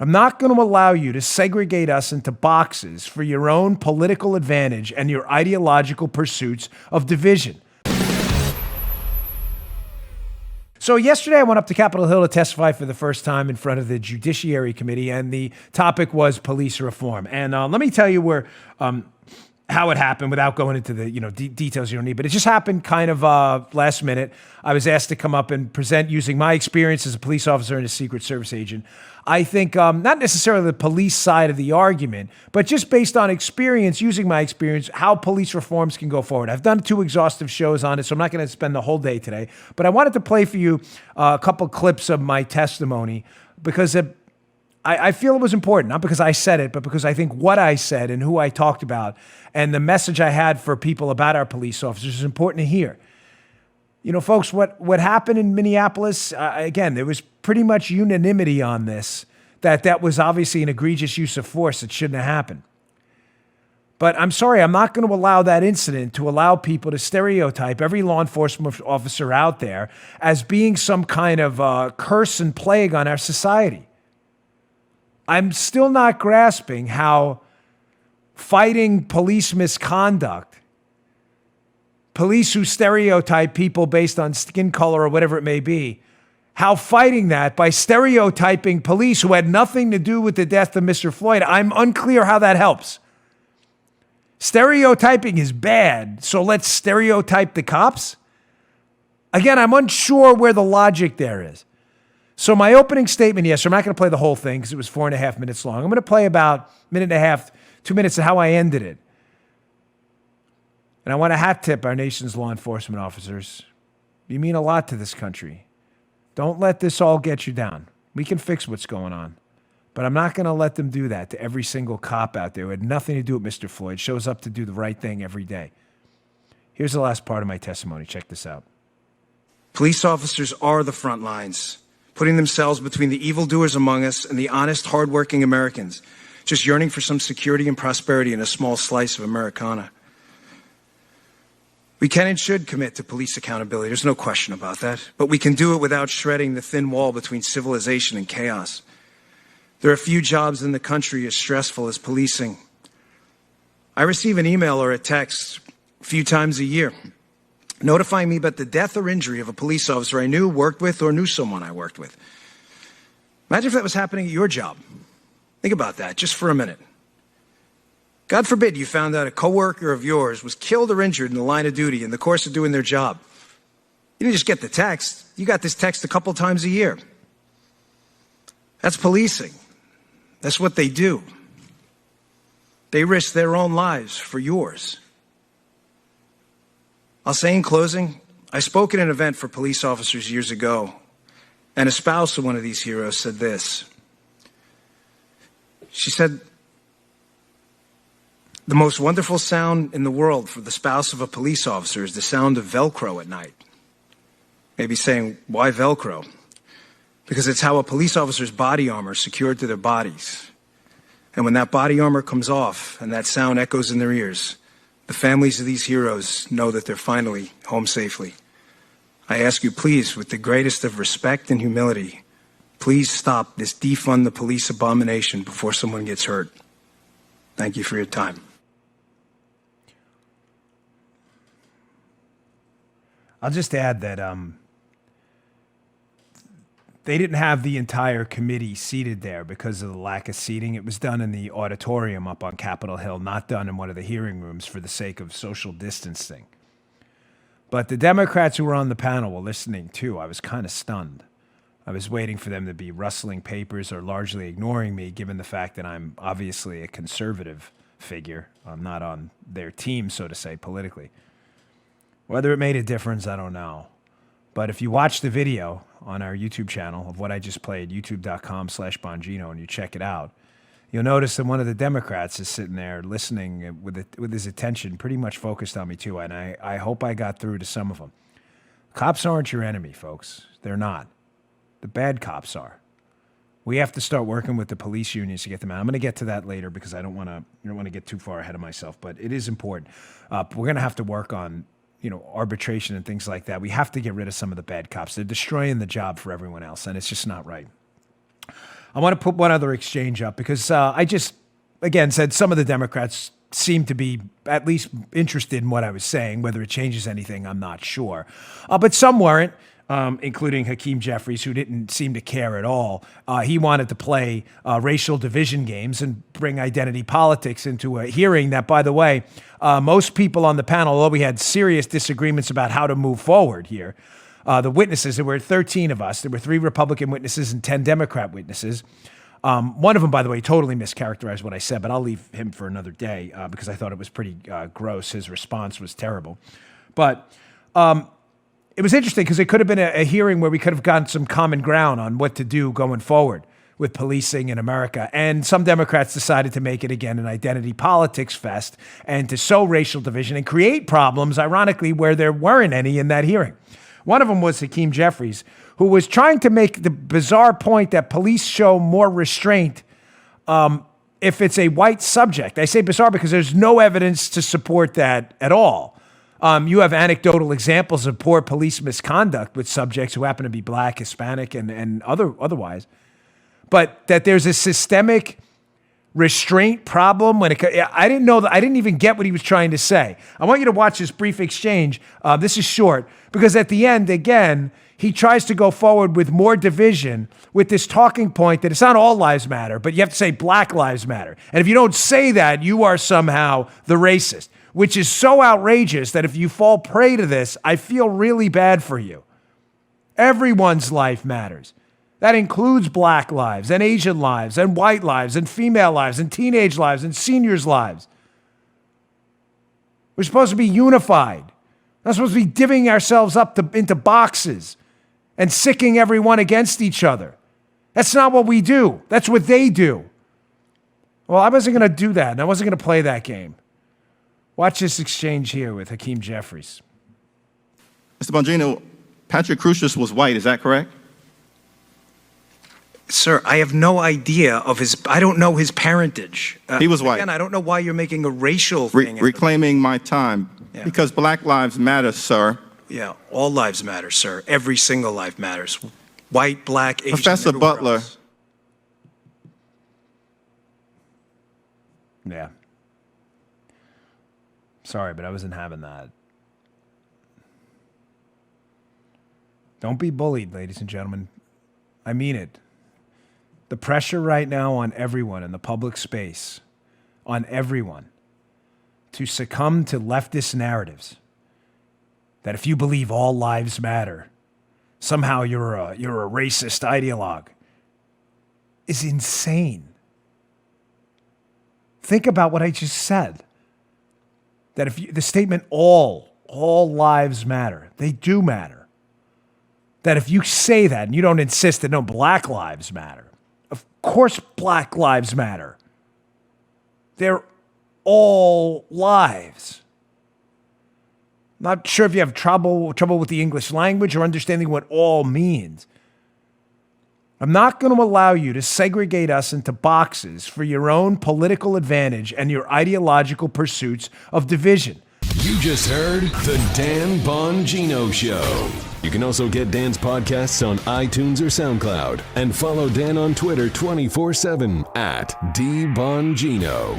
I'm not going to allow you to segregate us into boxes for your own political advantage and your ideological pursuits of division. So yesterday I went up to Capitol Hill to testify for the first time in front of the Judiciary Committee, and the topic was police reform. And let me tell you how it happened without going into the details you don't need, but it just happened kind of last minute. I was asked to come up and present using my experience as a police officer and a Secret Service agent. I think not necessarily the police side of the argument, but just based on experience, using my experience, how police reforms can go forward. I've done 2 exhaustive shows on it, so I'm not going to spend the whole day today, but I wanted to play for you a couple clips of my testimony because I feel it was important, not because I said it, but because I think what I said and who I talked about and the message I had for people about our police officers is important to hear. Folks, what happened in Minneapolis, again, there was pretty much unanimity on this, that was obviously an egregious use of force that shouldn't have happened. But I'm sorry, I'm not going to allow that incident to allow people to stereotype every law enforcement officer out there as being some kind of curse and plague on our society. I'm still not grasping how fighting police misconduct, police who stereotype people based on skin color or whatever it may be, how fighting that by stereotyping police who had nothing to do with the death of Mr. Floyd, I'm unclear how that helps. Stereotyping is bad, so let's stereotype the cops? Again, I'm unsure where the logic there is. So my opening statement, yes, I'm not going to play the whole thing because it was 4.5 minutes long. I'm going to play about a minute and a half, 2 minutes of how I ended it. And I want to hat tip our nation's law enforcement officers. You mean a lot to this country. Don't let this all get you down. We can fix what's going on. But I'm not going to let them do that to every single cop out there who had nothing to do with Mr. Floyd, shows up to do the right thing every day. Here's the last part of my testimony. Check this out. Police officers are the front lines, putting themselves between the evildoers among us and the honest, hardworking Americans, just yearning for some security and prosperity in a small slice of Americana. We can and should commit to police accountability. There's no question about that. But we can do it without shredding the thin wall between civilization and chaos. There are few jobs in the country as stressful as policing. I receive an email or a text a few times a year notifying me about the death or injury of a police officer I knew, worked with, or knew someone I worked with. Imagine if that was happening at your job. Think about that just for a minute. God forbid you found out a coworker of yours was killed or injured in the line of duty in the course of doing their job. You didn't just get the text. You got this text a couple times a year. That's policing. That's what they do. They risk their own lives for yours. I'll say in closing, I spoke at an event for police officers years ago, and a spouse of one of these heroes said this. She said, the most wonderful sound in the world for the spouse of a police officer is the sound of Velcro at night. Maybe saying, why Velcro? Because it's how a police officer's body armor is secured to their bodies. And when that body armor comes off and that sound echoes in their ears, the families of these heroes know that they're finally home safely. I ask you, please, with the greatest of respect and humility, please stop this defund the police abomination before someone gets hurt. Thank you for your time. I'll just add that they didn't have the entire committee seated there because of the lack of seating. It was done in the auditorium up on Capitol Hill, not done in one of the hearing rooms for the sake of social distancing. But the Democrats who were on the panel were listening too. I was kind of stunned. I was waiting for them to be rustling papers or largely ignoring me, given the fact that I'm obviously a conservative figure. I'm not on their team, so to say, politically. Whether it made a difference, I don't know. But if you watch the video on our YouTube channel of what I just played, youtube.com/Bongino, and you check it out, you'll notice that one of the Democrats is sitting there listening with his attention pretty much focused on me too. And I hope I got through to some of them. Cops aren't your enemy, folks. They're not. The bad cops are. We have to start working with the police unions to get them out. I'm going to get to that later because I don't want to get too far ahead of myself, but it is important. We're going to have to work on arbitration and things like that. We have to get rid of some of the bad cops. They're destroying the job for everyone else, and it's just not right. I want to put one other exchange up because I just, again, said some of the Democrats seem to be at least interested in what I was saying. Whether it changes anything, I'm not sure. But some weren't, including Hakeem Jeffries, who didn't seem to care at all. He wanted to play racial division games and bring identity politics into a hearing that, by the way, most people on the panel, although we had serious disagreements about how to move forward here, the witnesses, there were 13 of us. There were 3 Republican witnesses and 10 Democrat witnesses. One of them, by the way, totally mischaracterized what I said, but I'll leave him for another day because I thought it was pretty gross. His response was terrible. But it was interesting because it could have been a hearing where we could have gotten some common ground on what to do going forward with policing in America. And some Democrats decided to make it, again, an identity politics fest and to sow racial division and create problems, ironically, where there weren't any in that hearing. One of them was Hakeem Jeffries, who was trying to make the bizarre point that police show more restraint if it's a white subject. I say bizarre because there's no evidence to support that at all. You have anecdotal examples of poor police misconduct with subjects who happen to be black, Hispanic, and otherwise. But that there's a systemic restraint problem when I didn't know that. I didn't even get what he was trying to say. I want you to watch this brief exchange. This is short because at the end, again, he tries to go forward with more division with this talking point that it's not all lives matter, but you have to say Black Lives Matter. And if you don't say that, you are somehow the racist, which is so outrageous that if you fall prey to this, I feel really bad for you. Everyone's life matters. That includes black lives and Asian lives and white lives and female lives and teenage lives and seniors' lives. We're supposed to be unified. We're not supposed to be divvying ourselves up into boxes and sicking everyone against each other. That's not what we do. That's what they do. Well, I wasn't going to do that, and I wasn't going to play that game. Watch this exchange here with Hakeem Jeffries. Mr. Bongino, Patrick Crucius was white, is that correct? Sir, I have no idea of I don't know his parentage. He was white. Again, I don't know why you're making a racial thing. Reclaiming my time. Yeah. Because Black Lives Matter, sir. Yeah, all lives matter, sir. Every single life matters. White, black, Asian, Professor Butler. Else. Yeah. Sorry, but I wasn't having that. Don't be bullied, ladies and gentlemen. I mean it. The pressure right now on everyone in the public space, on everyone, to succumb to leftist narratives that if you believe all lives matter, somehow you're a racist ideologue, is insane. Think about what I just said. That if the statement all lives matter, they do matter. That if you say that and you don't insist that no black lives matter, of course black lives matter. They're all lives. Not sure if you have trouble with the English language or understanding what all means. I'm not going to allow you to segregate us into boxes for your own political advantage and your ideological pursuits of division. You just heard The Dan Bongino Show. You can also get Dan's podcasts on iTunes or SoundCloud and follow Dan on Twitter 24/7 @DBongino.